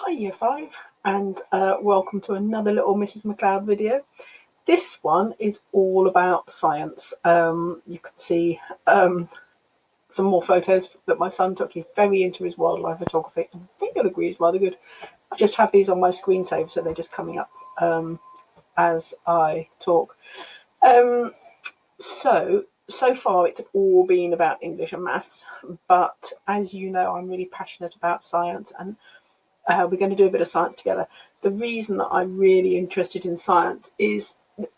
Hi Year 5 and welcome to another little Mrs. McLeod video. This one is all about science. You can see some more photos that my son took. He's very into his wildlife photography. I think you'll agree is rather good. I just have these on my screensaver so they're just coming up as I talk. So far it's all been about English and maths, but as you know, I'm really passionate about science and we're going to do a bit of science together. The reason that I'm really interested in science is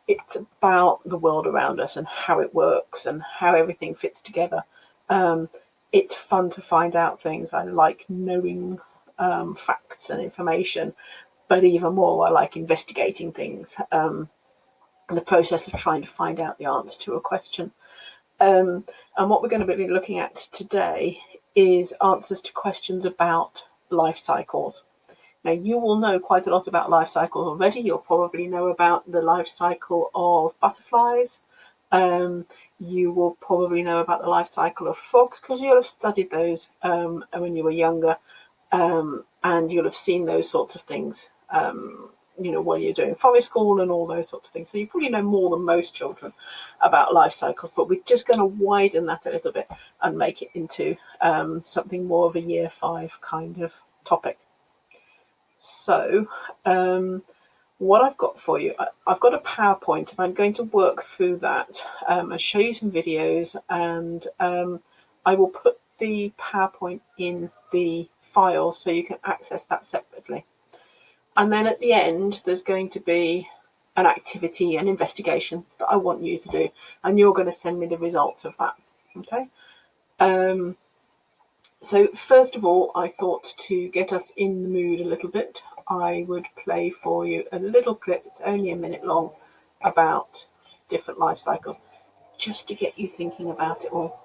it's about the world around us and how it works and how everything fits together. It's fun to find out things. I like knowing facts and information, but even more, I like investigating things and the process of trying to find out the answer to a question. And what we're going to be looking at today is answers to questions about life cycles. Now, you will know quite a lot about life cycles already. You'll probably know about the life cycle of butterflies. You will probably know about the life cycle of frogs because you'll have studied those when you were younger, and you'll have seen those sorts of things, when you're doing forest school and all those sorts of things. So you probably know more than most children about life cycles, but we're just going to widen that a little bit and make it into something more of a Year 5 kind of topic. So what I've got for you, I've got a PowerPoint and I'm going to work through that and show you some videos, and I will put the PowerPoint in the file so you can access that separately. And then at the end, there's going to be an activity, an investigation that I want you to do, and you're going to send me the results of that. Okay. So first of all, I thought to get us in the mood a little bit, I would play for you a little clip, it's only a minute long, about different life cycles, just to get you thinking about it all.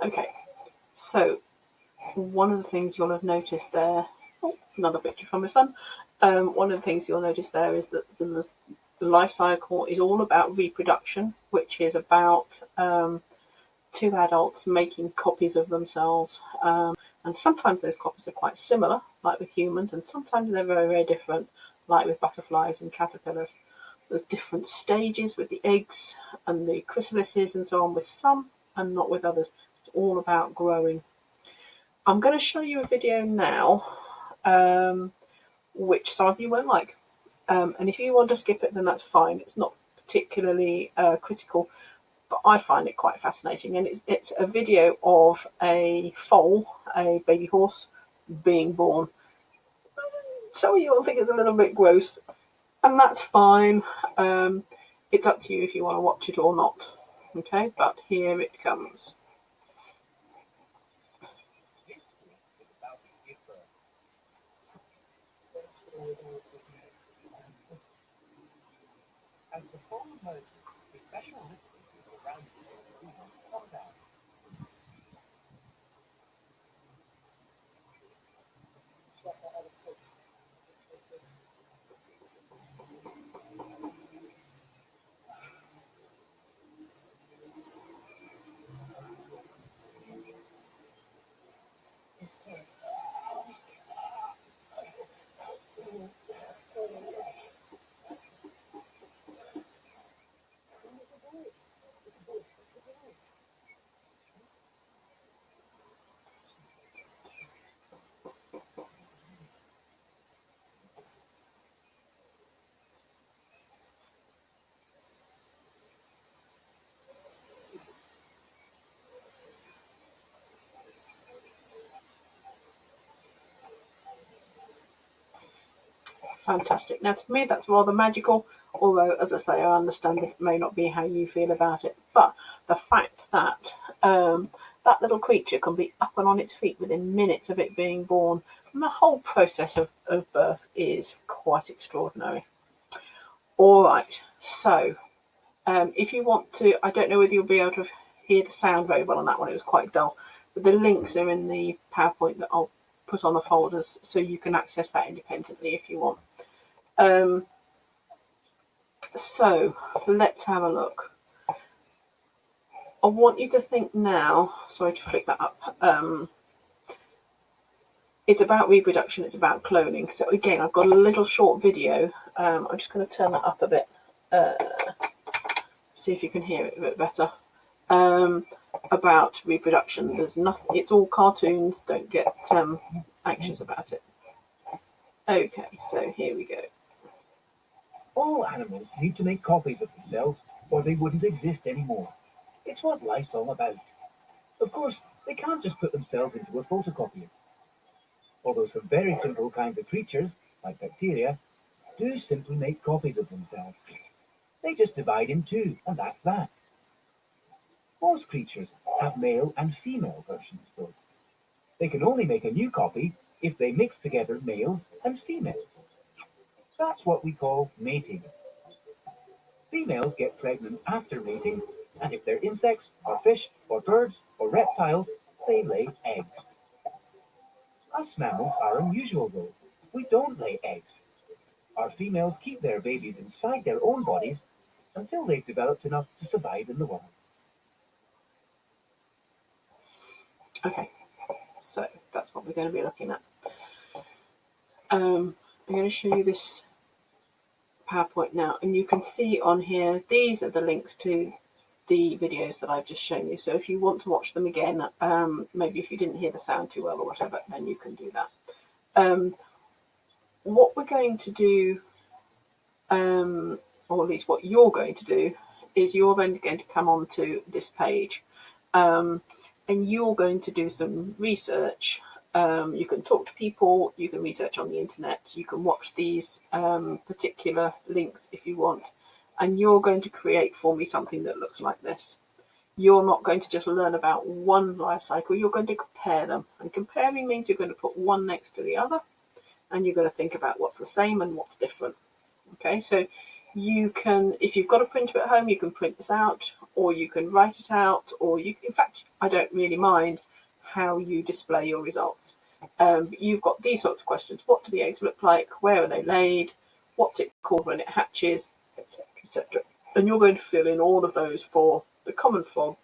Okay, so one of the things you'll have noticed there, another picture from my son, one of the things you'll notice there is that the life cycle is all about reproduction, which is about two adults making copies of themselves. And sometimes those copies are quite similar, like with humans, and sometimes they're very, very different, like with butterflies and caterpillars. There's different stages with the eggs and the chrysalises and so on with some and not with others. It's all about growing. I'm going to show you a video now, which some of you won't like. And if you want to skip it, then that's fine. It's not particularly critical, but I find it quite fascinating. And it's a video of a foal, a baby horse, being born. Some of you will think it's a little bit gross, and that's fine. It's up to you if you want to watch it or not. Okay, but here it comes. As the foal emerges, the special liquid around it is on down. fantastic. Now, to me, that's rather magical, although, as I say, I understand that it may not be how you feel about it. But the fact that that little creature can be up and on its feet within minutes of it being born, and the whole process of birth is quite extraordinary. All right, so if you want to, I don't know whether you'll be able to hear the sound very well on that one, it was quite dull, but the links are in the PowerPoint that I'll put on the folders so you can access that independently if you want. So let's have a look. I want you to think now, sorry to flick that up, it's about reproduction, it's about cloning. So again, I've got a little short video. I'm just going to turn that up a bit, see if you can hear it a bit better. About reproduction. There's nothing. It's all cartoons. Don't get anxious about it. Okay, so here we go. All animals need to make copies of themselves, or they wouldn't exist anymore. It's what life's all about. Of course, they can't just put themselves into a photocopier. Although some very simple kinds of creatures, like bacteria, do simply make copies of themselves. They just divide in two, and that's that. Most creatures have male and female versions, though. They can only make a new copy if they mix together males and females. That's what we call mating. Females get pregnant after mating, and if they're insects, or fish, or birds, or reptiles, they lay eggs. Us mammals are unusual, though. We don't lay eggs. Our females keep their babies inside their own bodies until they've developed enough to survive in the wild. Okay, so that's what we're going to be looking at. I'm going to show you this PowerPoint now, and you can see on here, these are the links to the videos that I've just shown you. So if you want to watch them again, maybe if you didn't hear the sound too well or whatever, then you can do that. What we're going to do, or at least what you're going to do, is you're then going to come onto this page, and you're going to do some research. You can talk to people, you can research on the internet, you can watch these particular links if you want, and you're going to create for me something that looks like this. You're not going to just learn about one life cycle, you're going to compare them. And comparing means you're going to put one next to the other, and you're going to think about what's the same and what's different. Okay, so you can, if you've got a printer at home, you can print this out, or you can write it out, or you, in fact, I don't really mind how you display your results. You've got these sorts of questions. What do the eggs look like? Where are they laid? What's it called when it hatches? Etc., etc. And you're going to fill in all of those for the common frog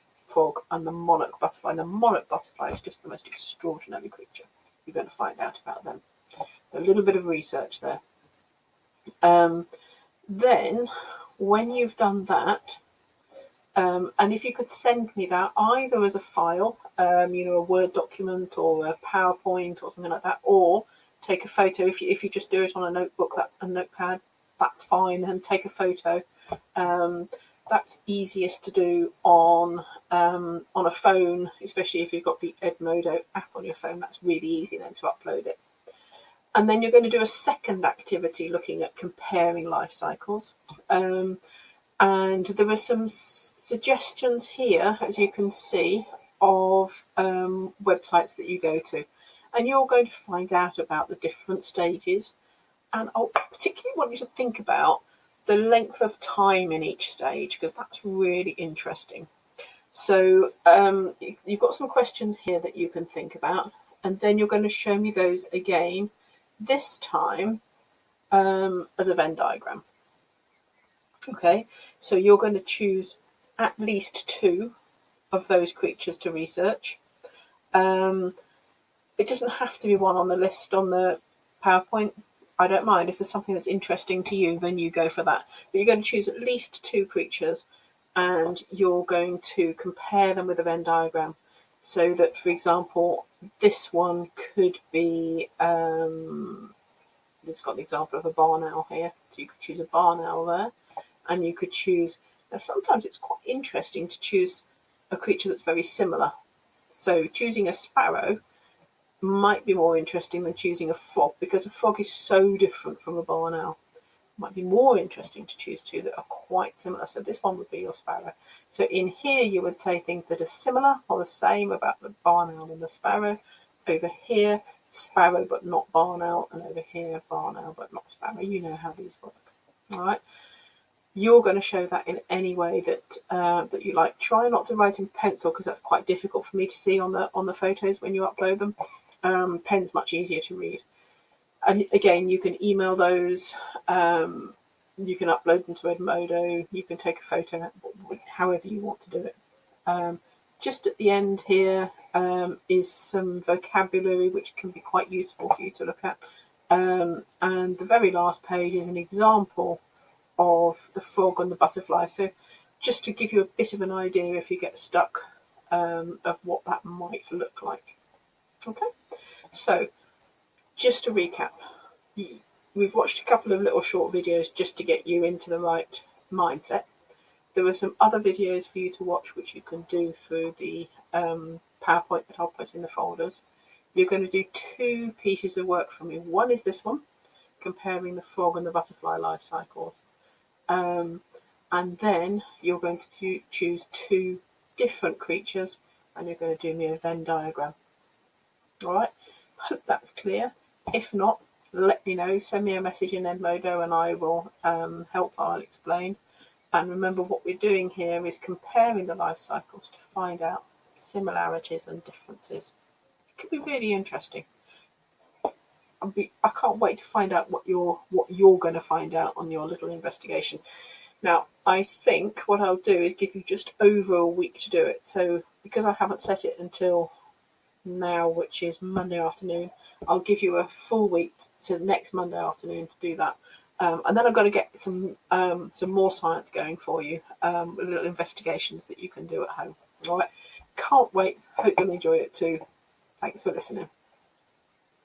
and the monarch butterfly. And the monarch butterfly is just the most extraordinary creature. You're going to find out about them. A little bit of research there. Then, when you've done that, and if you could send me that either as a file, a Word document or a PowerPoint or something like that, or take a photo. If you just do it on a notebook, a notepad, that's fine, and take a photo. That's easiest to do on a phone, especially if you've got the Edmodo app on your phone. That's really easy then to upload it. And then you're going to do a second activity looking at comparing life cycles. And there are some suggestions here, as you can see, of websites that you go to. And you're going to find out about the different stages. And I particularly want you to think about the length of time in each stage, because that's really interesting. So you've got some questions here that you can think about. And then you're going to show me those again, this time as a Venn diagram. Okay, so you're going to choose at least 2 of those creatures to research. It doesn't have to be one on the list on the PowerPoint. I don't mind. If there's something that's interesting to you, then you go for that. But you're going to choose at least 2 creatures, and you're going to compare them with a Venn diagram. So that, for example, this one could be, it's got the example of a barn owl here. So you could choose a barn owl there. And you could choose, now sometimes it's quite interesting to choose a creature that's very similar. So choosing a sparrow might be more interesting than choosing a frog, because a frog is so different from a barn owl. It might be more interesting to choose two that are quite similar. So this one would be your sparrow. So in here you would say things that are similar or the same about the barn owl and the sparrow. Over here, sparrow but not barn owl, and over here, barn owl but not sparrow. You know how these work. All right. You're going to show that in any way that you like. Try not to write in pencil, because that's quite difficult for me to see on the photos when you upload them. Pen's much easier to read. And again, you can email those. You can upload them to Edmodo. You can take a photo, however you want to do it. Just at the end here is some vocabulary which can be quite useful for you to look at. And the very last page is an example of the frog and the butterfly. So just to give you a bit of an idea if you get stuck of what that might look like. Okay, so just to recap, we've watched a couple of little short videos just to get you into the right mindset. There are some other videos for you to watch which you can do through the PowerPoint that I'll put in the folders. You're going to do two pieces of work for me. One is this one, comparing the frog and the butterfly life cycles. And then you're going to choose two different creatures, and you're going to do me a Venn diagram. All right, hope that's clear. If not, let me know. Send me a message in Edmodo and I will help. I'll explain. And remember, what we're doing here is comparing the life cycles to find out similarities and differences. It could be really interesting. I can't wait to find out what you're going to find out on your little investigation. Now, I think what I'll do is give you just over a week to do it. So because I haven't set it until now, which is Monday afternoon, I'll give you a full week to next Monday afternoon to do that. And then I've got to get some more science going for you, with little investigations that you can do at home. All right, can't wait. Hope you'll enjoy it too. Thanks for listening.